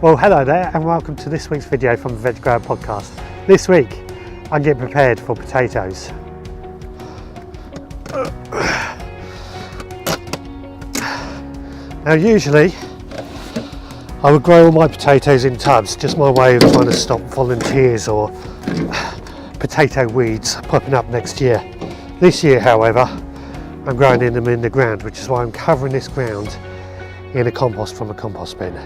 Well, hello there and welcome to this week's video from the Veg Grower Podcast. This week I'm getting prepared for potatoes. Now usually I would grow all my potatoes in tubs, just my way of trying to stop volunteers or potato weeds popping up next year. This year however I'm growing them in the ground, which is why I'm covering this ground in a compost from a compost bin.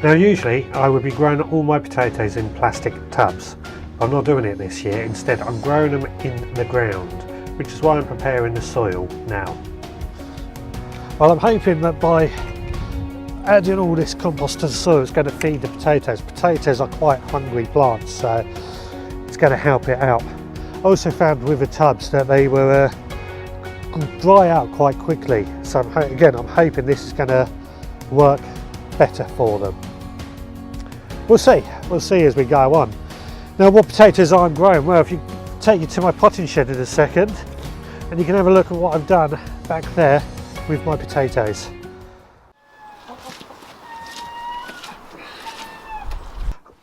Now usually I would be growing all my potatoes in plastic tubs. I'm not doing it this year, instead I'm growing them in the ground, which is why I'm preparing the soil now. Well, I'm hoping that by adding all this compost to the soil it's going to feed the potatoes. Potatoes are quite hungry plants, so it's going to help it out. I also found with the tubs that they were dry out quite quickly, so I'm hoping this is going to work better for them. We'll see as we go on. Now, what potatoes I'm growing? Well, if you take you to my potting shed in a second and you can have a look at what I've done back there with my potatoes.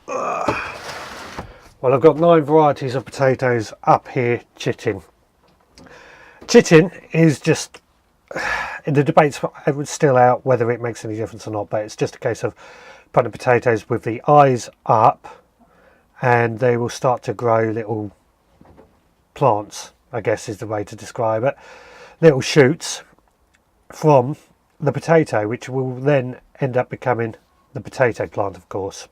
Well, I've got 9 varieties of potatoes up here chitting. Chitting is just, in the debates it was still out whether it makes any difference or not, but it's just a case of putting potatoes with the eyes up and they will start to grow little plants, I guess is the way to describe it, little shoots from the potato, which will then end up becoming the potato plant, of course.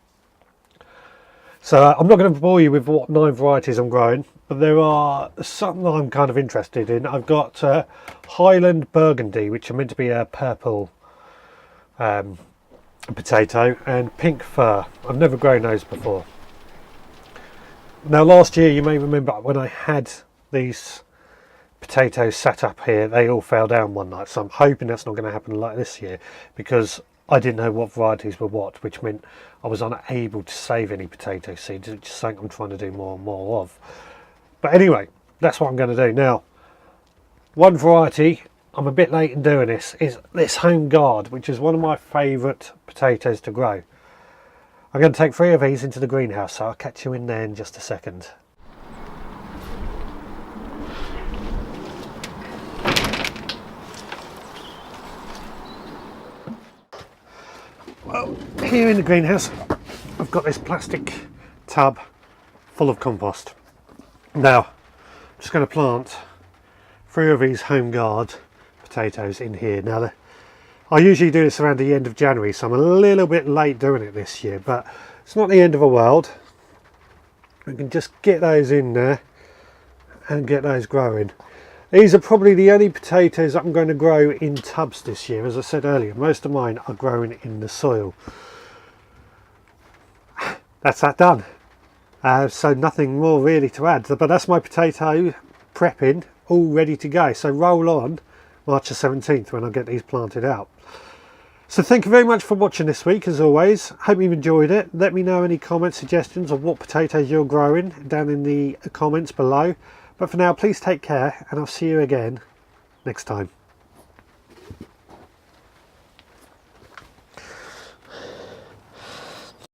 So I'm not going to bore you with what 9 varieties I'm growing, but there are some that I'm kind of interested in. I've got highland burgundy, which are meant to be a purple potato, and pink fir. I've never grown those before. Now last year, you may remember when I had these potatoes sat up here, they all fell down one night, so I'm hoping that's not going to happen like this year, because I didn't know what varieties were what, which meant I was unable to save any potato seeds, which is something I'm trying to do more and more of. But anyway, that's what I'm going to do. Now, one variety, I'm a bit late in doing this, is this Homeguard, which is one of my favourite potatoes to grow. I'm going to take 3 of these into the greenhouse, so I'll catch you in there in just a second. Well, here in the greenhouse I've got this plastic tub full of compost. Now I'm just going to plant 3 of these Homeguard potatoes in here. Now I usually do this around the end of January, so I'm a little bit late doing it this year, but it's not the end of the world. We can just get those in there and get those growing. These are probably the only potatoes I'm going to grow in tubs this year. As I said earlier, most of mine are growing in the soil. That's that done. So nothing more really to add, but that's my potato prepping all ready to go. So roll on March the 17th when I get these planted out. So thank you very much for watching this week, as always. Hope you've enjoyed it. Let me know any comments, suggestions of what potatoes you're growing down in the comments below. But for now, please take care, and I'll see you again next time.